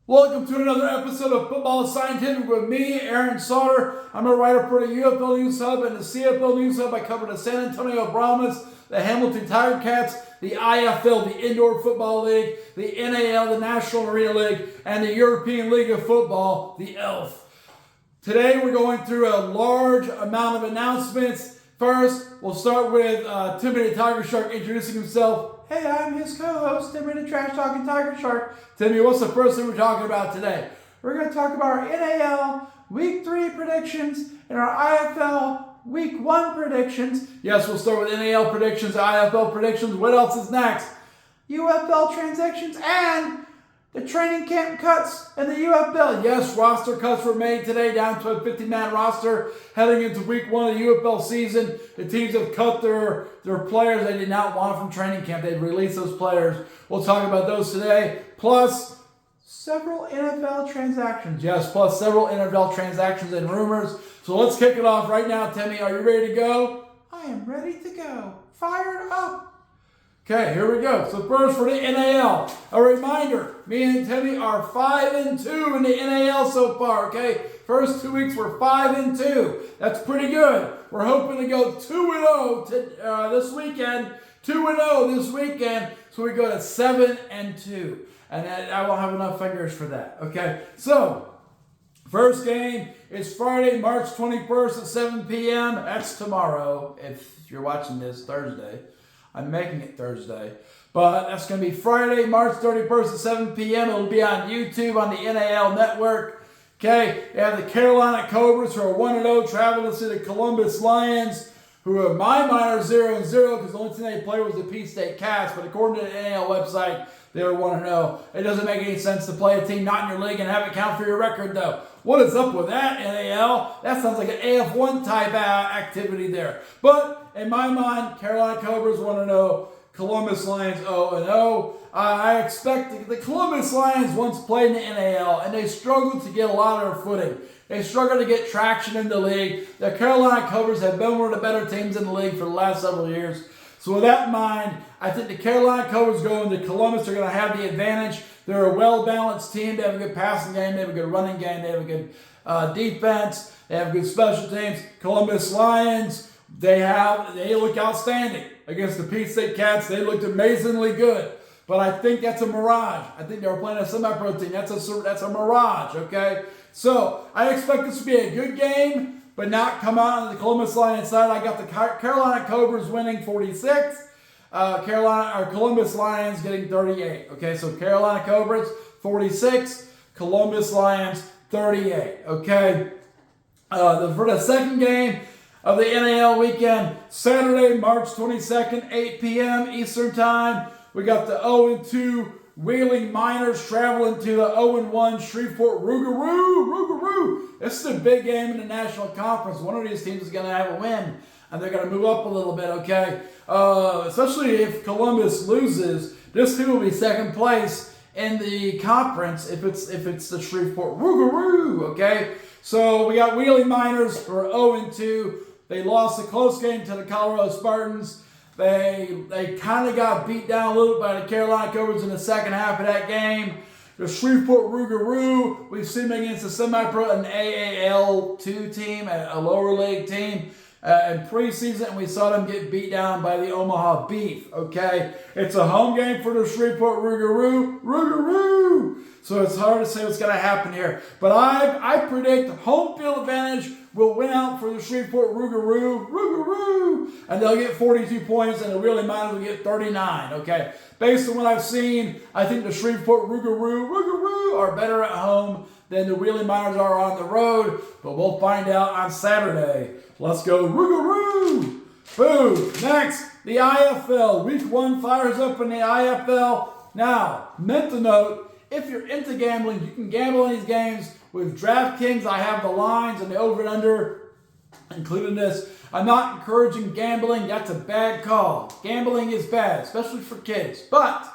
Welcome to another episode of Football Scientific with me, Aaron Sauter. I'm a writer for the UFL News Hub and the CFL News Hub. I cover the San Antonio Brahmas, the Hamilton Tiger Cats, the IFL, the Indoor Football League, the NAL, the National Arena League, and the European League of Football, the ELF. Today we're going through a large amount of announcements. First, we'll start with Timmy the Tiger Shark introducing himself. Hey, I'm his co-host, Timmy the Trash Talking Tiger Shark. Timmy, what's the first thing we're talking about today? We're going to talk about our NAL Week 3 predictions and our IFL Week 1 predictions. Yes, we'll start with NAL predictions, IFL predictions. What else is next? UFL transactions and the training camp cuts and the UFL. Yes, roster cuts were made today down to a 50-man roster heading into Week 1 of the UFL season. The teams have cut their players they did not want from training camp. They've released those players. We'll talk about those today. Plus, several NFL transactions. Yes, plus several NFL transactions and rumors. So let's kick it off right now, Timmy. Are you ready to go? I am ready to go. Fired up. Okay, here we go. So first for the NAL, a reminder, me and Timmy are 5-2 in the NAL so far, okay? First 2 weeks we're 5-2. That's pretty good. We're hoping to go 2-0 this weekend, 2-0 this weekend, so we go to 7-2. And I won't have enough fingers for that, okay? So, first game is Friday, March 21st at 7 p.m. That's tomorrow, if you're watching this Thursday. I'm making it Thursday. But that's going to be Friday, March 31st at 7 p.m. It'll be on YouTube on the NAL network. Okay, you have the Carolina Cobras who are 1-0 traveling to see the Columbus Lions, who in my mind are 0-0 because the only thing they played was the Peach State Cats. But according to the NAL website, they were 1-0. It doesn't make any sense to play a team not in your league and have it count for your record, though. What is up with that, NAL? That sounds like an AF1 type activity there. But in my mind, Carolina Cobras 1-0, Columbus Lions 0-0. I expect the Columbus Lions once played in the NAL, and they struggled to get a lot of their footing. They struggled to get traction in the league. The Carolina Cobras have been one of the better teams in the league for the last several years. So with that in mind, I think the Carolina Cobras going to Columbus are going to have the advantage. They're a well-balanced team. They have a good passing game. They have a good running game. They have a good defense. They have good special teams. Columbus Lions, they look outstanding against the Peach State Cats. They looked amazingly good. But I think that's a mirage. I think they were playing a semi-pro team. That's a mirage, okay? So I expect this to be a good game, but not come out on the Columbus Lions side. I got the Carolina Cobras winning 46. Columbus Lions getting 38. Okay, so Carolina Cobras 46, Columbus Lions 38. Okay, for the second game of the NAL weekend, Saturday, March 22nd, 8 p.m. Eastern Time, we got the 0-2 Wheeling Miners traveling to the 0-1 Shreveport Rougarou. This is a big game in the National Conference. One of these teams is going to have a win, and they're going to move up a little bit, okay? Especially if Columbus loses, this team will be second place in the conference if it's the Shreveport Rougarou, okay? So we got Wheeling Miners who are 0-2. They lost a close game to the Colorado Spartans. They kind of got beat down a little by the Carolina Cobras in the second half of that game. The Shreveport Rougarou, we've seen them against a semi-pro, an AAL2 team, a lower league team. In preseason, and we saw them get beat down by the Omaha Beef, okay? It's a home game for the Shreveport Rougarou. So it's hard to say what's going to happen here. But I predict home field advantage will win out for the Shreveport Rougarou. And they'll get 42 points, and the Wheeling Miners will get 39, okay? Based on what I've seen, I think the Shreveport Rougarou are better at home than the Wheeling Miners are on the road. But we'll find out on Saturday. Let's go Rougarou! Boom! Next, the IFL. Week 1 fires up in the IFL. Now, mental note, if you're into gambling, you can gamble in these games with DraftKings. I have the lines and the over and under, including this. I'm not encouraging gambling. That's a bad call. Gambling is bad, especially for kids. But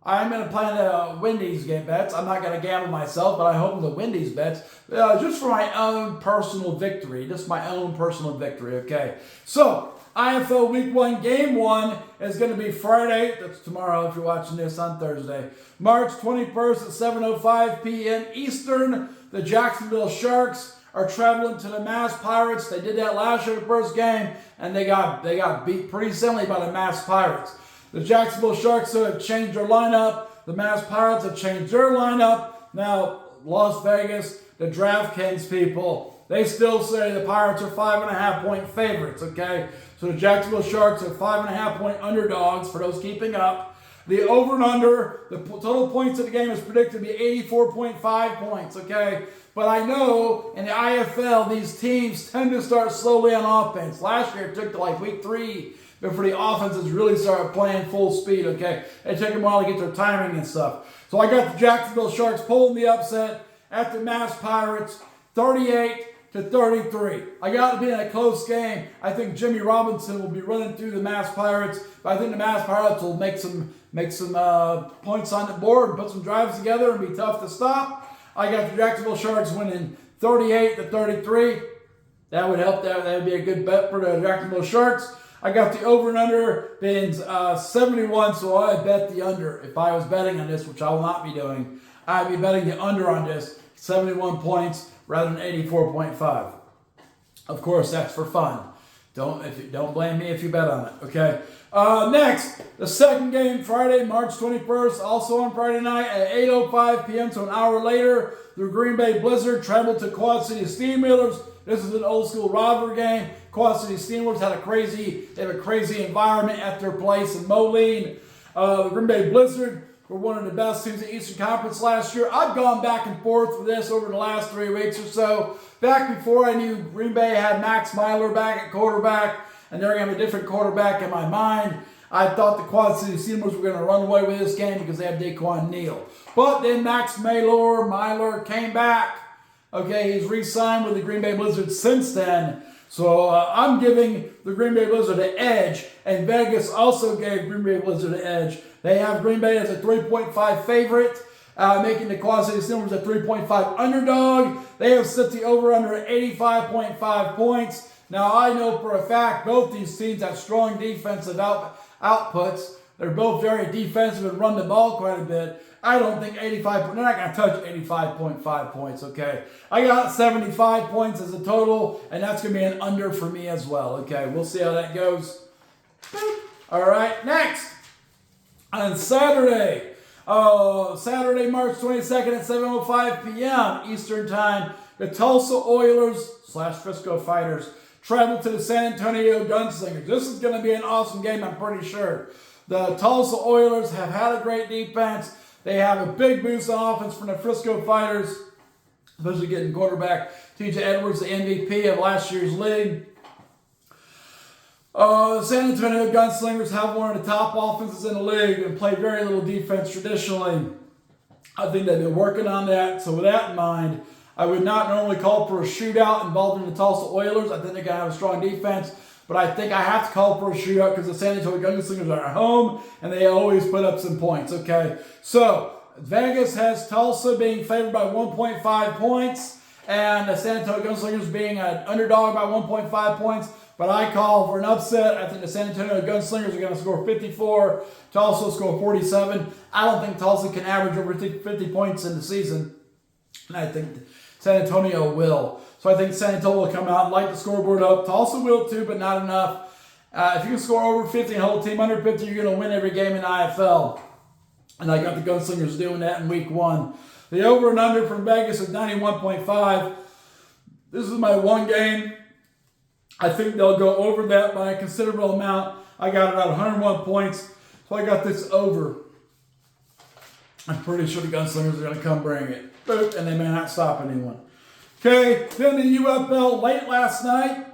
I'm going to plan to win these game bets. I'm not going to gamble myself, but I hope to win these bets just for my own personal victory. Just my own personal victory, okay? So, IFL Week 1 Game 1 is going to be Friday. That's tomorrow if you're watching this on Thursday. March 21st at 7:05 p.m. Eastern. The Jacksonville Sharks are traveling to the Mass Pirates. They did that last year, the first game, and they got beat pretty soundly by the Mass Pirates. The Jacksonville Sharks have changed their lineup. The Mass Pirates have changed their lineup. Now, Las Vegas, the DraftKings people, they still say the Pirates are 5.5-point favorites, okay? So the Jacksonville Sharks are 5.5-point underdogs for those keeping up. The over and under, the total points of the game is predicted to be 84.5 points, okay? But I know in the IFL, these teams tend to start slowly on offense. Last year, it took to like week 3 before the offenses really started playing full speed, okay? It took them a while to get their timing and stuff. So I got the Jacksonville Sharks pulling the upset at the Mass Pirates, 38-33. I got to be in a close game. I think Jimmy Robinson will be running through the Mass Pirates, but I think the Mass Pirates will make some points on the board and put some drives together and be tough to stop. I got the Jacksonville Sharks winning 38-33. That would help. That would be a good bet for the Jacksonville Sharks. I got the over and under being 71, so I bet the under. If I was betting on this, which I will not be doing, I'd be betting the under on this, 71 points rather than 84.5. Of course, that's for fun. Don't blame me if you bet on it, okay? Next, the second game, Friday, March 21st, also on Friday night at 8:05 p.m., so an hour later, the Green Bay Blizzard traveled to Quad City Steamwheelers. This is an old school rivalry game. Quad City Steamwheelers have a crazy environment at their place in Moline. The Green Bay Blizzard were one of the best teams in the Eastern Conference last year. I've gone back and forth with this over the last 3 weeks or so. Back before I knew Green Bay had Max Myler back at quarterback, and they're going to have a different quarterback in my mind, I thought the Quad City Steamers were going to run away with this game because they have Daquan Neal. But then Max Myler came back. Okay, he's re-signed with the Green Bay Blizzard since then. So I'm giving the Green Bay Blizzard an edge, and Vegas also gave Green Bay Blizzard an edge. They have Green Bay as a 3.5 favorite, making the Quad City Steelers a 3.5 underdog. They have set the over-under at 85.5 points. Now, I know for a fact both these teams have strong defensive outputs. They're both very defensive and run the ball quite a bit. I don't think 85, they're not going to touch 85.5 points, okay? I got 75 points as a total, and that's going to be an under for me as well, okay? We'll see how that goes. All right, next. On Saturday, March 22nd at 7:05 p.m. Eastern Time, the Tulsa Oilers / Frisco Fighters travel to the San Antonio Gunslingers. This is going to be an awesome game, I'm pretty sure. The Tulsa Oilers have had a great defense. They have a big boost on offense from the Frisco Fighters, especially getting quarterback T.J. Edwards, the MVP of last year's league. The San Antonio Gunslingers have one of the top offenses in the league and play very little defense traditionally. I think they've been working on that. So with that in mind, I would not normally call for a shootout involving the Tulsa Oilers. I think they're going to have a strong defense. But I think I have to call for a shootout because the San Antonio Gunslingers are at home and they always put up some points, okay? So Vegas has Tulsa being favored by 1.5 points and the San Antonio Gunslingers being an underdog by 1.5 points. But I call for an upset. I think the San Antonio Gunslingers are going to score 54. Tulsa will score 47. I don't think Tulsa can average over 50 points in the season. And I think San Antonio will. So I think San Antonio will come out and light the scoreboard up. Tulsa will too, but not enough. If you can score over 50 and hold a team under 50, you're going to win every game in the IFL. And I got the Gunslingers doing that in week 1. The over and under from Vegas is 91.5. This is my one game. I think they'll go over that by a considerable amount. I got about 101 points, so I got this over. I'm pretty sure the Gunslingers are going to come bring it. Boop, and they may not stop anyone. Okay, then the UFL late last night,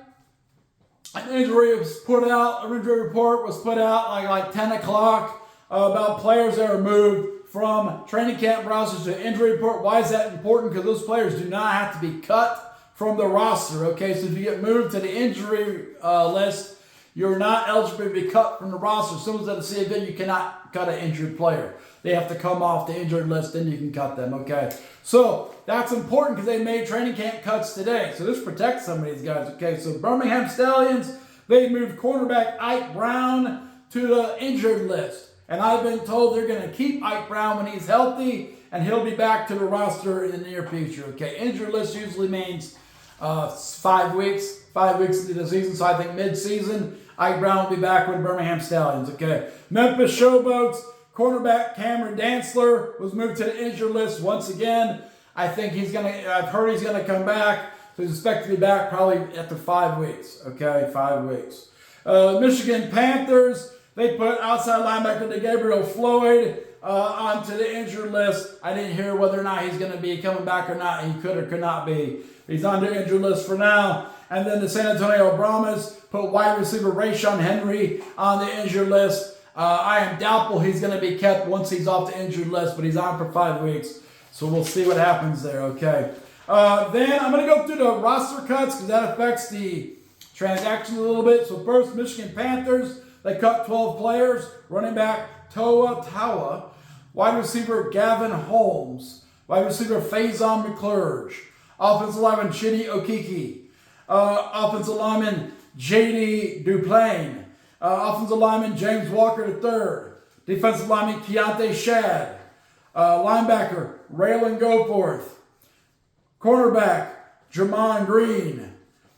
an injury report was put out like 10 o'clock about players that are moved from training camp rosters to injury report. Why is that important? Because those players do not have to be cut from the roster, okay? So if you get moved to the injury list, you're not eligible to be cut from the roster. As soon as at the CFL, you cannot cut an injured player. They have to come off the injured list, then you can cut them, okay? So that's important because they made training camp cuts today. So this protects some of these guys, okay? So Birmingham Stallions They moved cornerback Ike Brown to the injured list. And I've been told they're going to keep Ike Brown when he's healthy, and he'll be back to the roster in the near future. Okay, injured list usually means 5 weeks. 5 weeks into the season, so I think mid-season, Ike Brown will be back with Birmingham Stallions. Okay, Memphis Showboats, cornerback Cameron Dantzler was moved to the injured list once again. I think I've heard he's gonna come back, so he's expected to be back probably after 5 weeks. Okay, 5 weeks. Michigan Panthers, they put outside linebacker DeGabriel Floyd onto the injured list. I didn't hear whether or not he's going to be coming back or not. He could or could not be. He's on the injured list for now. And then the San Antonio Brahmas put wide receiver Rayshon Henry on the injured list. I am doubtful he's going to be kept once he's off the injured list, but he's on for 5 weeks. So we'll see what happens there, okay? Then I'm going to go through the roster cuts because that affects the transactions a little bit. So first, Michigan Panthers, they cut 12 players. Running back Toa Tawa. Wide receiver Gavin Holmes. Wide receiver Faison McClurge. Offensive lineman Chidi Okiki. Offensive lineman J.D. Duplain. Offensive lineman James Walker III. Defensive lineman Keontae Shad. Linebacker Raylan Goforth. Cornerback Jermon Green.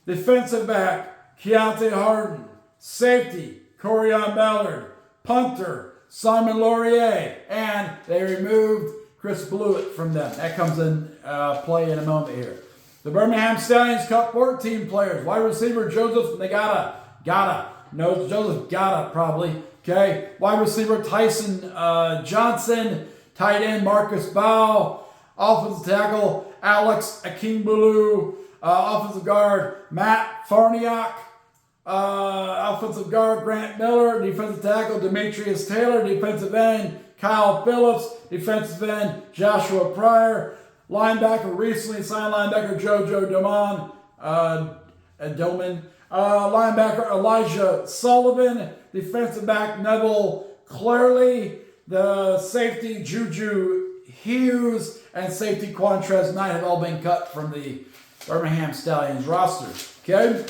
Defensive back Keontae Harden. Safety Corian Ballard. Punter Simon Laurier. And they removed Chris Blewett from them. That comes in play in a moment here. The Birmingham Stallions cut 14 players. Wide receiver Joseph Joseph Gata probably. Okay. Wide receiver Tyson Johnson. Tight end Marcus Bow. Offensive tackle Alex Akingbulu. Offensive guard Matt Farniak. Offensive guard Grant Miller. Defensive tackle Demetrius Taylor. Defensive end Kyle Phillips. Defensive end Joshua Pryor. Linebacker, recently signed linebacker JoJo Doman. Linebacker Elijah Sullivan. Defensive back Neville Clearly. The safety Juju Hughes and safety Quantrez Knight have all been cut from the Birmingham Stallions roster. Okay?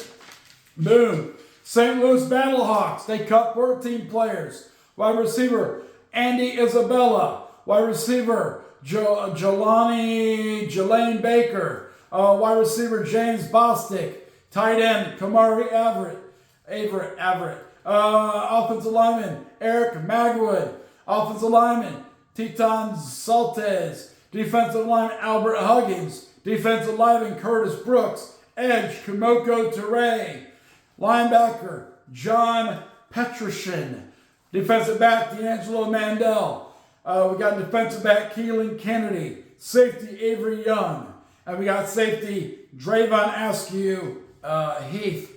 Boom. St. Louis Battlehawks, they cut 14 players. Wide receiver Andy Isabella. Wide receiver Jelane Baker. Wide receiver James Bostic. Tight end Kamari Everett. Offensive lineman Eric Magwood. Offensive lineman Teton Saltez. Defensive lineman Albert Huggins. Defensive lineman Curtis Brooks. Edge Kumoko Ture. Linebacker John Petrushin. Defensive back D'Angelo Mandel. We got defensive back Keelan Kennedy. Safety Avery Young. And we got safety Drayvon Askew Heath.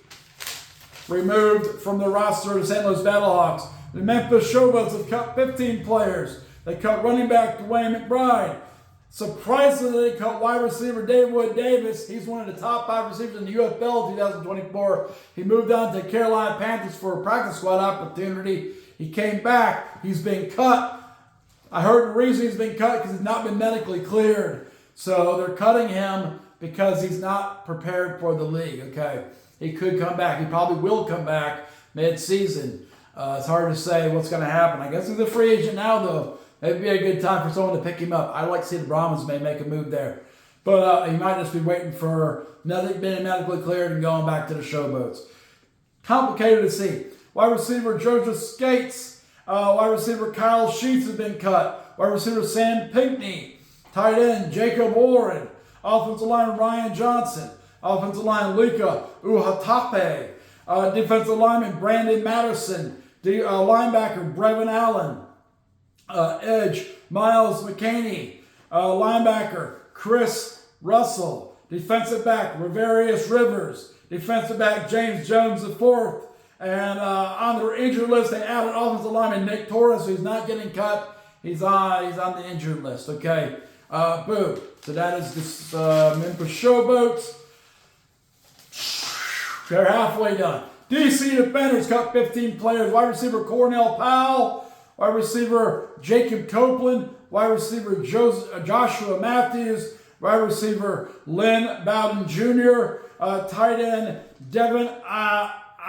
Removed from the roster of the St. Louis Battlehawks. The Memphis Showboats have cut 15 players. They cut running back Dwayne McBride. Surprisingly, they cut wide receiver David Davis. He's one of the top 5 receivers in the UFL 2024. He moved on to Carolina Panthers for a practice squad opportunity. He came back. He's been cut. I heard the reason he's been cut because he's not been medically cleared. So they're cutting him because he's not prepared for the league. Okay, he could come back. He probably will come back mid-season. It's hard to say what's going to happen. I guess he's a free agent now, though. It'd be a good time for someone to pick him up. I'd like to see the Brahmins may make a move there. But he might just be waiting for being medically cleared and going back to the Showboats. Complicated to see. Wide receiver Joseph Skates. Wide receiver Kyle Sheets has been cut. Wide receiver Sam Pinkney. Tight end Jacob Warren. Offensive line Ryan Johnson. Offensive line Lika Uhatape. Defensive lineman Brandon Matterson. Linebacker Brevin Allen. Edge Miles McCaney. Linebacker Chris Russell. Defensive back Riverius Rivers. Defensive back James Jones IV. And on the injured list, they added offensive lineman Nick Torres, who's not getting cut. He's on the injured list. Okay, boom. So that is this Memphis Showboats. They're halfway done. DC Defenders cut 15 players. Wide receiver Cornell Powell. Wide receiver Jacob Copeland. Wide receiver Joshua Matthews. Wide receiver Lynn Bowden Jr. Tight end Devin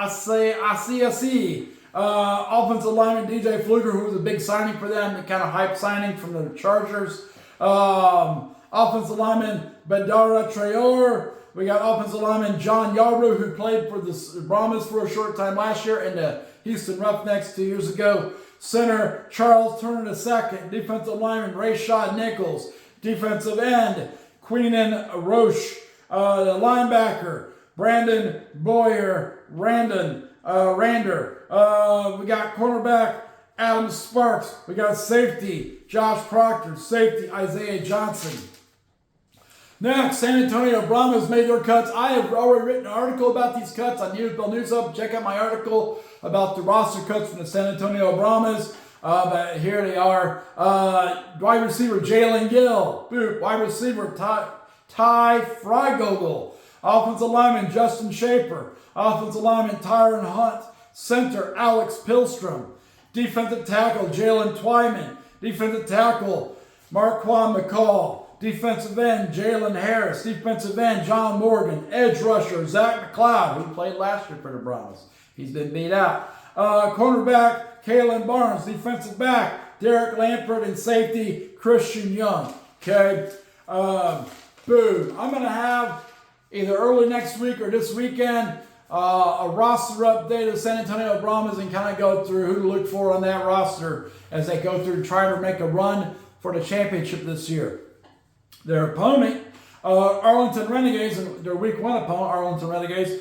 ICSE. Offensive lineman DJ Fluger, who was a big signing for them, the kind of hype signing from the Chargers. Offensive lineman Badara Traore. We got offensive lineman John Yarbrough, who played for the Brahmas for a short time last year and the Houston Roughnecks 2 years ago. Center Charles Turner II. Defensive lineman Rayshad Nichols. Defensive end Queenan Roche. The linebacker Brandon Boyer Rander. We got cornerback Adam Sparks. We got safety Josh Proctor. Safety Isaiah Johnson. Next, San Antonio Brahmas made their cuts. I have already written an article about these cuts on UFL News Hub. Check out my article about the roster cuts from the San Antonio Brahmas. But here they are. Wide receiver Jalen Gill. Wide receiver Ty Freigogel. Offensive lineman Justin Shaper. Offensive lineman Tyron Hunt. Center Alex Pilstrom. Defensive tackle Jalen Twyman. Defensive tackle Marquand McCall. Defensive end Jalen Harris. Defensive end John Morgan. Edge rusher Zach McLeod, who played last year for the Browns. He's been beat out. Cornerback Kalen Barnes. Defensive back Derek Lampert. And safety Christian Young. Okay. I'm going to have either early next week or this weekend a roster update of San Antonio Brahmas and kind of go through who to look for on that roster as they go through try to make a run for the championship this year. Their opponent, Arlington Renegades, and their week 1 opponent, Arlington Renegades,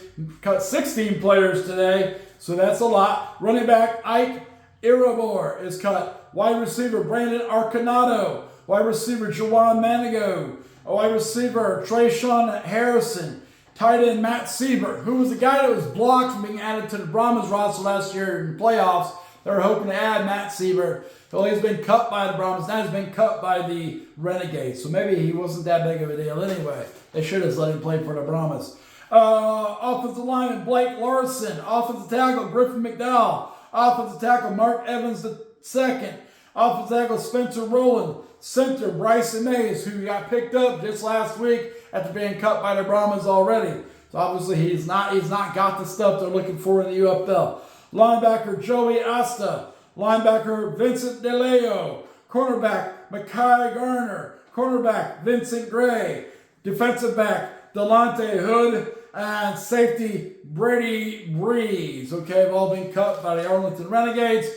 cut 16 players today, so that's a lot. Running back Ike Irabor is cut. Wide receiver Brandon Arcanado. Wide receiver Jawan Manigo. Wide receiver Trayshawn Harrison. Tight end Matt Siebert, who was the guy that was blocked from being added to the Brahmas roster last year in the playoffs. They were hoping to add Matt Siebert. Well, he's been cut by the Brahmas. Now he's been cut by the Renegades. So maybe he wasn't that big of a deal anyway. They should have let him play for the Brahmas. Offensive lineman Blake Larson. Offensive tackle Griffin McDowell. Offensive tackle Mark Evans II. Offensive tackle Spencer Rowland. Center Bryson Mays, who got picked up just last week after being cut by the Brahmas already. So obviously he's not got the stuff they're looking for in the UFL. Linebacker Joey Asta. Linebacker Vincent DeLeo. Cornerback Mekhi Garner. Cornerback Vincent Gray. Defensive back Delonte Hood. And safety Brady Breeze. Okay, have all been cut by the Arlington Renegades.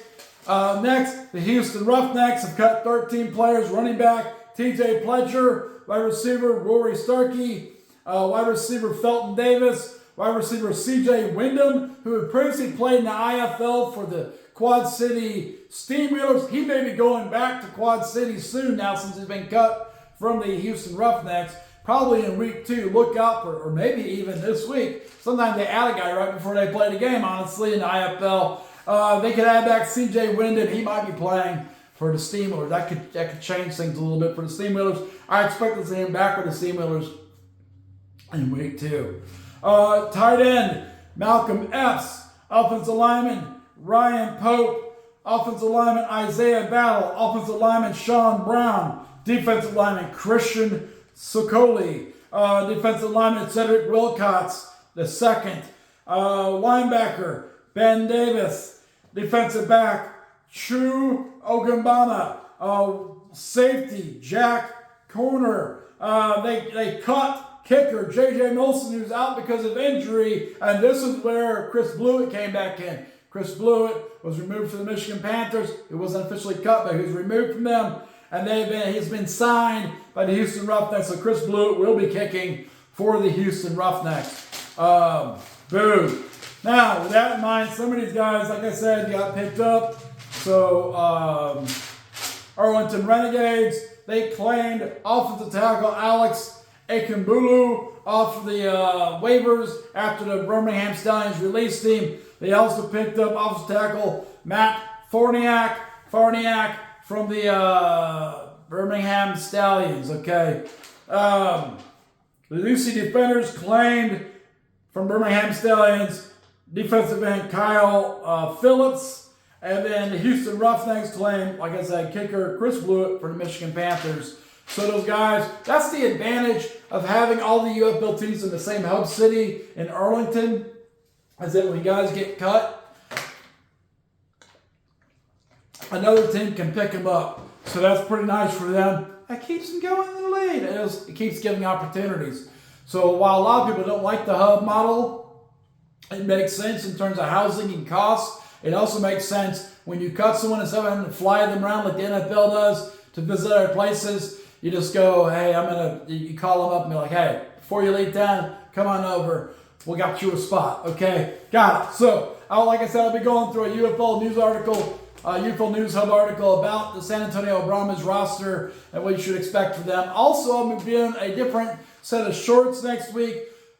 Next, the Houston Roughnecks have cut 13 players. Running back TJ Pledger. Wide receiver Rory Starkey. Wide receiver Felton Davis. Wide receiver CJ Wyndham, who had previously played in the IFL for the Quad City Steamwheelers. He may be going back to Quad City soon now since he's been cut from the Houston Roughnecks. Probably in week 2. Look out for, or maybe even this week. Sometimes they add a guy right before they play the game, honestly, in the IFL. They could add back CJ Wyndham. He might be playing for the Steamwheelers. That could change things a little bit for the Steamwheelers. I expect to see him back with the Steamwheelers in week 2. Tight end Malcolm Epps. Offensive lineman Ryan Pope. Offensive lineman Isaiah Battle. Offensive lineman Sean Brown. Defensive lineman Christian Sokoli. Defensive lineman Cedric Wilcox II. Linebacker Ben Davis. Defensive back Chu Ogambana. Safety Jack Corner. They cut kicker J.J. Milson, who's out because of injury, and this is where Chris Blewett came back in. Chris Blewett was removed from the Michigan Panthers. He wasn't officially cut, but he was removed from them, and he's been signed by the Houston Roughnecks, so Chris Blewett will be kicking for the Houston Roughnecks. Boo. Now, with that in mind, some of these guys, like I said, got picked up. So, Arlington Renegades, they claimed offensive tackle Alex Akimbulu off the waivers after the Birmingham Stallions released him. They also picked up offensive tackle Matt Farniak from the Birmingham Stallions. Okay. The UC defenders claimed from Birmingham Stallions defensive end Kyle Phillips. And then the Houston Roughnecks claimed, like I said, kicker Chris Blewett for the Michigan Panthers. So those guys, that's the advantage of having all the UFL teams in the same hub city in Arlington. is that when guys get cut, another team can pick them up. So that's pretty nice for them. That keeps them going in the lead. It keeps giving opportunities. So while a lot of people don't like the hub model, it makes sense in terms of housing and costs. It also makes sense when you cut someone instead of having to fly them around like the NFL does to visit other places. You just go, hey, you call them up and be like, hey, before you leave town, come on over. We got you a spot. Okay, got it. So, like I said, I'll be going through a UFL news article, UFL News Hub article about the San Antonio Brahmas roster and what you should expect for them. Also, I'm doing a different set of shorts next week,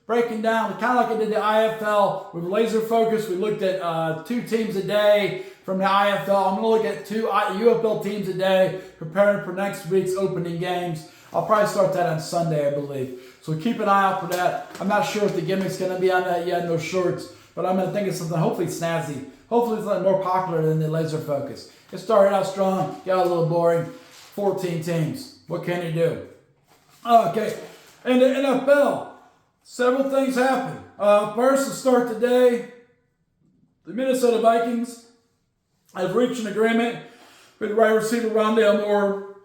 breaking down, kind of like I did the IFL, with laser focus. We looked at 2 teams a day from the IFL. I'm going to look at 2 UFL teams a day, preparing for next week's opening games. I'll probably start that on Sunday, I believe. So keep an eye out for that. I'm not sure what the gimmick's going to be on that yet, no shorts, but I'm going to think of something hopefully snazzy. Hopefully it's a little more popular than the laser focus. It started out strong, got a little boring. 14 teams. What can you do? Okay, and the NFL. Several things happen. First, to start the day, the Minnesota Vikings have reached an agreement with wide receiver Rondale Moore.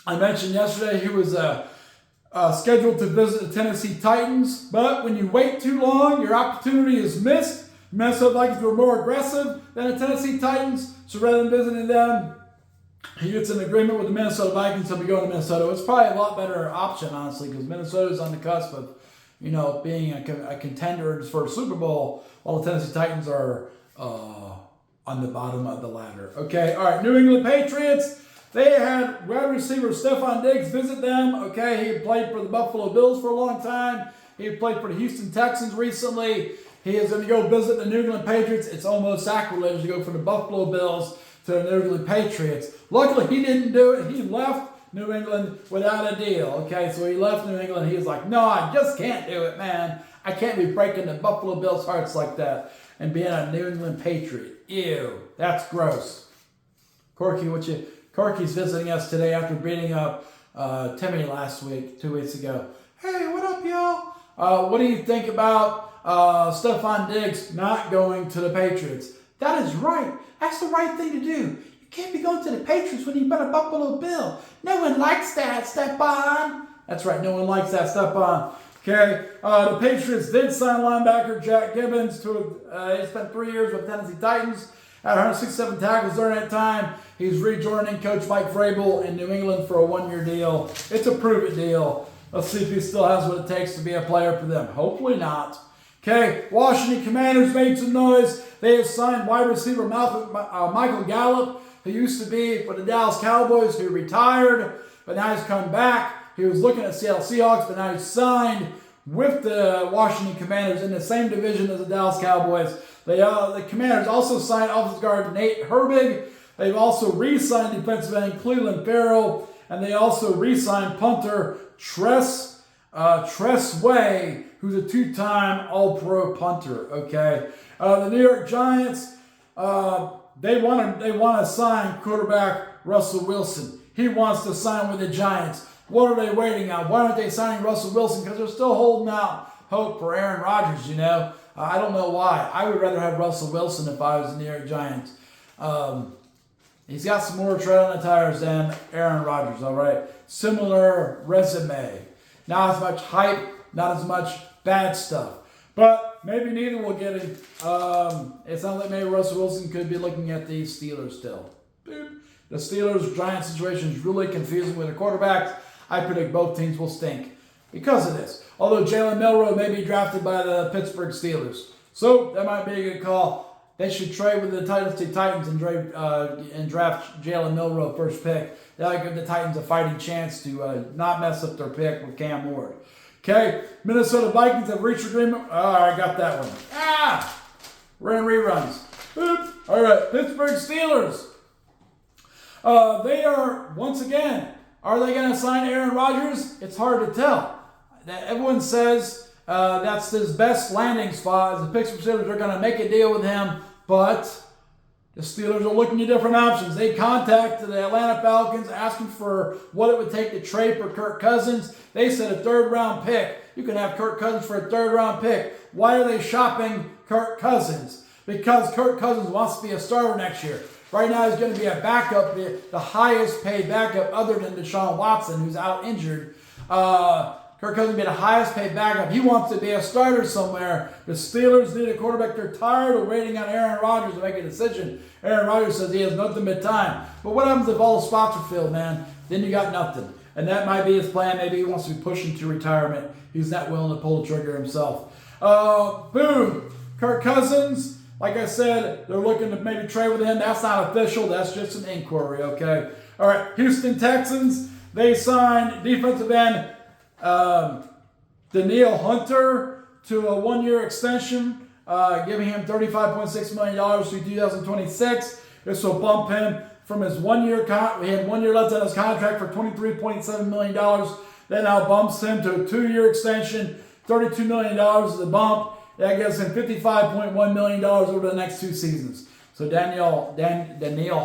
I mentioned yesterday he was scheduled to visit the Tennessee Titans, but when you wait too long, your opportunity is missed. The Minnesota Vikings were more aggressive than the Tennessee Titans, so rather than visiting them, he gets an agreement with the Minnesota Vikings. He'll be going to Minnesota. It's probably a lot better option, honestly, because Minnesota's on the cusp of, being a contender for a Super Bowl, while the Tennessee Titans are on the bottom of the ladder. Okay, all right, New England Patriots. They had wide receiver Stephon Diggs visit them. Okay, he had played for the Buffalo Bills for a long time. He had played for the Houston Texans recently. He is going to go visit the New England Patriots. It's almost sacrilege to go from the Buffalo Bills to the New England Patriots. Luckily, he didn't do it. He left New England without a deal. Okay, so he left New England. He was like, no, I just can't do it, man. I can't be breaking the Buffalo Bills' hearts like that and being a New England Patriot. Ew, that's gross. Corky's visiting us today after beating up Timmy last week, 2 weeks ago. Hey, what up, y'all? What do you think about Stephon Diggs not going to the Patriots? That is right. That's the right thing to do. You can't be going to the Patriots when you've been a Buffalo Bill. No one likes that, Stephon. That's right, no one likes that, Stephon. Okay, the Patriots did sign linebacker Jack Gibbons he spent 3 years with the Tennessee Titans, had 167 tackles during that time. He's rejoining Coach Mike Vrabel in New England for a 1-year deal. It's a prove-it deal. Let's see if he still has what it takes to be a player for them. Hopefully not. Okay, Washington Commanders made some noise. They have signed wide receiver Michael Gallup, who used to be for the Dallas Cowboys, who retired, but now he's come back. He was looking at Seattle Seahawks, but now he's signed with the Washington Commanders in the same division as the Dallas Cowboys. The Commanders also signed offensive guard Nate Herbig. They've also re-signed defensive end Cleveland Farrell, and they also re-signed punter Tress Way, who's a 2-time All-Pro punter. Okay, the New York Giants they want to sign quarterback Russell Wilson. He wants to sign with the Giants. What are they waiting on? Why aren't they signing Russell Wilson? Because they're still holding out hope for Aaron Rodgers. I don't know why. I would rather have Russell Wilson if I was the New York Giants. He's got some more tread on the tires than Aaron Rodgers, all right? Similar resume. Not as much hype, not as much bad stuff. But maybe neither will get him. It sounds like maybe Russell Wilson could be looking at the Steelers still. Boop. The Steelers-Giants situation is really confusing with the quarterbacks. I predict both teams will stink because of this. Although Jalen Milroe may be drafted by the Pittsburgh Steelers. So that might be a good call. They should trade with the Tennessee Titans and draft Jalen Milroe first pick. That'll give the Titans a fighting chance to not mess up their pick with Cam Ward. Okay, Minnesota Vikings have reached agreement. Oh, I got that one. We're in reruns. Oops. All right, Pittsburgh Steelers. They are, once again, are they going to sign Aaron Rodgers? It's hard to tell. Everyone says that's his best landing spot. As the Pittsburgh Steelers are going to make a deal with him, but The Steelers are looking at different options. They contacted the Atlanta Falcons asking for what it would take to trade for Kirk Cousins. They said a third-round pick. You can have Kirk Cousins for a third-round pick. Why are they shopping Kirk Cousins? Because Kirk Cousins wants to be a starter next year. Right now he's going to be a backup, the highest paid backup other than Deshaun Watson, who's out injured. Kirk Cousins will be the highest paid backup. He wants to be a starter somewhere. The Steelers need a quarterback. They're tired of waiting on Aaron Rodgers to make a decision. Aaron Rodgers says he has nothing but time. But what happens if all the spots are filled, man? Then you got nothing. And that might be his plan. Maybe he wants to be pushing to retirement. He's not willing to pull the trigger himself. Boom. Kirk Cousins, like I said, they're looking to maybe trade with him. That's not official. That's just an inquiry, okay? All right, Houston Texans, they signed defensive end NAL Hunter to a one-year extension, giving him $35.6 million through 2026. This will bump him from his 1 year he had 1 year left on his contract for $23.7 million. That now bumps him to a 2-year extension, $32 million is the bump. That gives him $55.1 million over the next 2 seasons. So NAL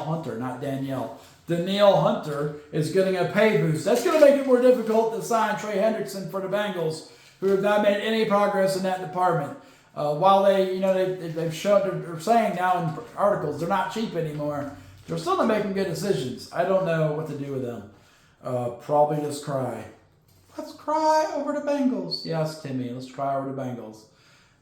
Hunter, not Danielle. NAL Hunter is getting a pay boost. That's going to make it more difficult to sign Trey Hendrickson for the Bengals, who have not made any progress in that department. While they've shown, they're saying now in articles they're not cheap anymore. They're still not making good decisions. I don't know what to do with them. Probably just cry. Let's cry over the Bengals. Yes, Timmy, let's cry over the Bengals.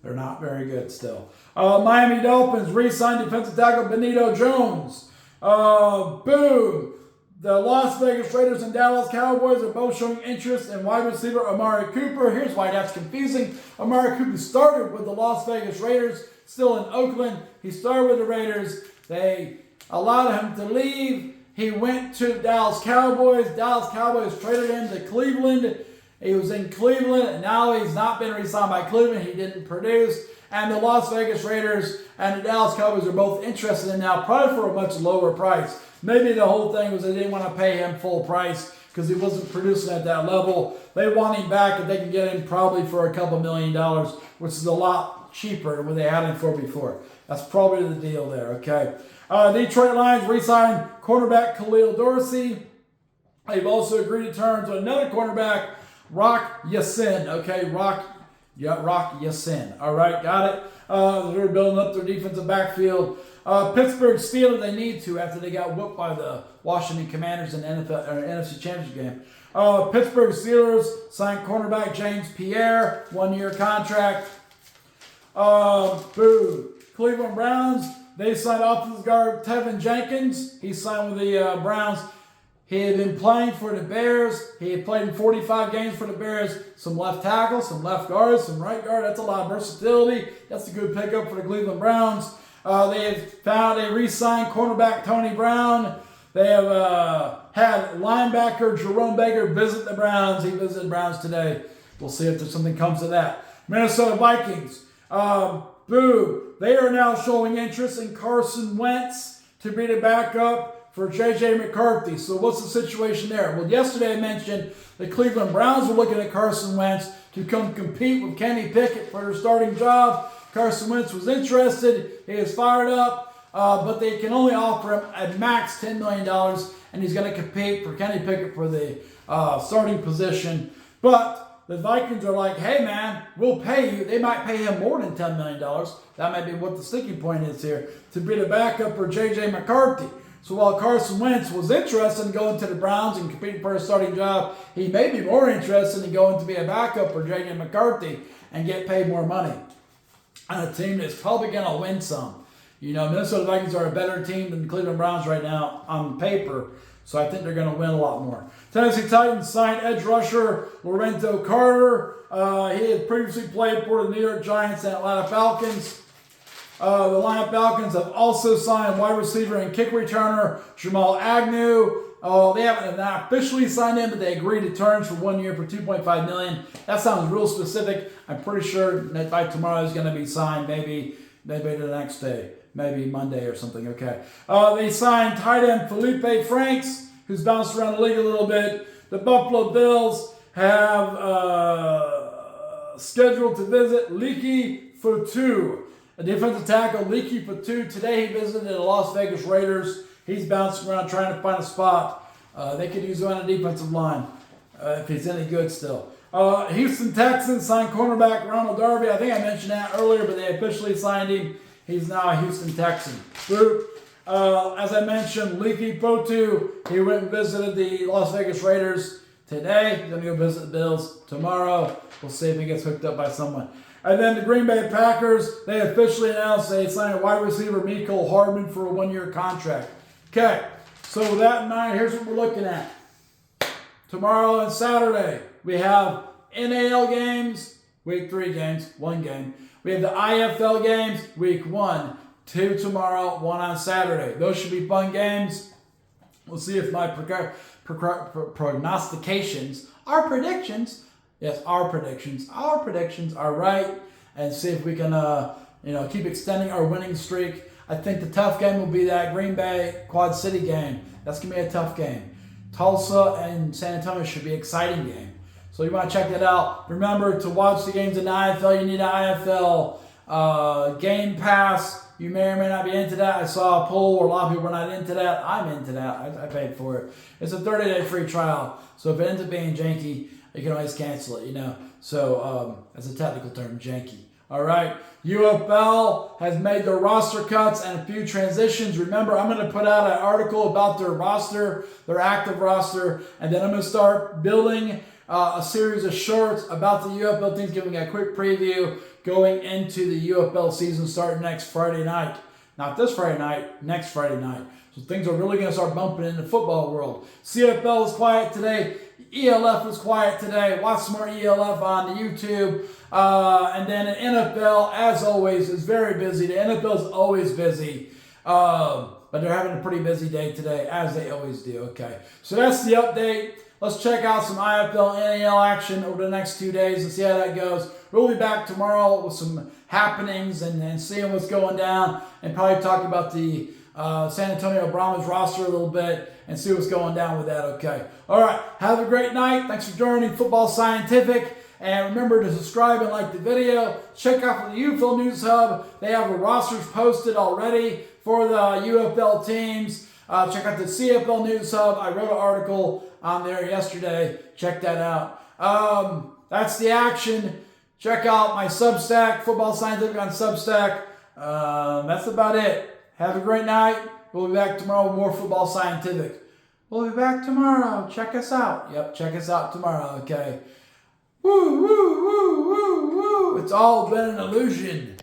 They're not very good still. Miami Dolphins re-signed defensive tackle Benito Jones. Boom. The Las Vegas Raiders and Dallas Cowboys are both showing interest in wide receiver Amari Cooper. Here's why that's confusing. Amari Cooper started with the Las Vegas Raiders, still in Oakland. He started with the Raiders. They allowed him to leave. He went to the Dallas Cowboys. Dallas Cowboys traded him to Cleveland. He was in Cleveland, and now he's not been re-signed by Cleveland. He didn't produce. And the Las Vegas Raiders and the Dallas Cowboys are both interested in now, probably for a much lower price. Maybe the whole thing was they didn't want to pay him full price because he wasn't producing at that level. They want him back if they can get him probably for a couple $1 million, which is a lot cheaper than what they had him for before. That's probably the deal there, okay? Detroit Lions re-signed cornerback Khalil Dorsey. They've also agreed to terms with another cornerback, Rock Ya-Sin, okay? Rock Ya-Sin. All right, got it? They're building up their defensive backfield. Pittsburgh Steelers, they need to after they got whooped by the Washington Commanders in the NFC Championship game. Pittsburgh Steelers signed cornerback James Pierre, 1-year contract. Boom. Cleveland Browns, they signed offensive guard Tevin Jenkins. He signed with the Browns. He had been playing for the Bears. He had played in 45 games for the Bears. Some left tackle, some left guard, some right guard. That's a lot of versatility. That's a good pickup for the Cleveland Browns. They re-signed cornerback Tony Brown. They have had linebacker Jerome Baker visit the Browns. He visited the Browns today. We'll see if there's something comes of that. Minnesota Vikings. Boo. They are now showing interest in Carson Wentz to be the backup for J.J. McCarthy. So what's the situation there? Well, yesterday I mentioned the Cleveland Browns were looking at Carson Wentz to come compete with Kenny Pickett for their starting job. Carson Wentz was interested. He is fired up, but they can only offer him at max $10 million, and he's going to compete for Kenny Pickett for the starting position. But the Vikings are like, hey, man, we'll pay you. They might pay him more than $10 million. That might be what the sticking point is here, to be the backup for J.J. McCarthy. So while Carson Wentz was interested in going to the Browns and competing for a starting job, he may be more interested in going to be a backup for J.J. McCarthy and get paid more money on a team that's probably going to win some. You know, Minnesota Vikings are a better team than the Cleveland Browns right now on paper, so I think they're going to win a lot more. Tennessee Titans signed edge rusher Lorenzo Carter. He had previously played for the New York Giants and Atlanta Falcons. The Atlanta Falcons have also signed wide receiver and kick returner Jamal Agnew. They haven't officially signed him, but they agreed to terms for 1 year for $2.5 million. That sounds real specific. I'm pretty sure that by tomorrow he's going to be signed, maybe the next day, maybe Monday or something. Okay. They signed tight end Felipe Franks, who's bounced around the league a little bit. The Buffalo Bills have scheduled to visit Leki Fotu. A defensive tackle, Leaky Patu. Today he visited the Las Vegas Raiders. He's bouncing around trying to find a spot. They could use him on the defensive line if he's any good still. Houston Texans signed cornerback Ronald Darby. I think I mentioned that earlier, but they officially signed him. He's now a Houston Texan. As I mentioned, Leaky Patu, he went and visited the Las Vegas Raiders today. He's going to go visit the Bills tomorrow. We'll see if he gets hooked up by someone. And then the Green Bay Packers, they officially announced they signed wide receiver Mecole Hardman for a 1-year contract. Okay, so with that in mind, here's what we're looking at. Tomorrow and Saturday, we have NAL games, week 3 games, 1 game. We have the IFL games, week 1, 2 tomorrow, 1 on Saturday. Those should be fun games. We'll see if my prognostications, our predictions are right, and see if we can, keep extending our winning streak. I think the tough game will be that Green Bay Quad City game. That's going to be a tough game. Tulsa and San Antonio should be an exciting game. So you want to check that out. Remember to watch the games in the IFL. You need an IFL Game Pass. You may or may not be into that. I saw a poll where a lot of people were not into that. I'm into that. I paid for it. It's a 30-day free trial. So if it ends up being janky, you can always cancel it, So as a technical term, janky. All right. UFL has made their roster cuts and a few transitions. Remember, I'm going to put out an article about their roster, their active roster, and then I'm going to start building a series of shorts about the UFL teams, giving a quick preview going into the UFL season starting next Friday night. Not this Friday night, next Friday night. So things are really going to start bumping in the football world. CFL is quiet today. ELF was quiet today. Watch some more ELF on the YouTube. And then the NFL, as always, is very busy. The NFL is always busy. But they're having a pretty busy day today, as they always do. Okay, so that's the update. Let's check out some IFL NAL action over the next 2 days and see how that goes. We'll be back tomorrow with some happenings and seeing what's going down, and probably talk about the San Antonio Brahmas roster a little bit and see what's going down with that. Okay. All right. Have a great night. Thanks for joining Football Scientific. And remember to subscribe and like the video. Check out the UFL News Hub. They have the rosters posted already for the UFL teams. Check out the CFL News Hub. I wrote an article on there yesterday. Check that out. That's the action. Check out my Substack, Football Scientific on Substack. That's about it. Have a great night. We'll be back tomorrow with more Football Scientific. We'll be back tomorrow. Check us out. Yep, check us out tomorrow, okay? Woo, woo, woo, woo, woo. It's all been an illusion.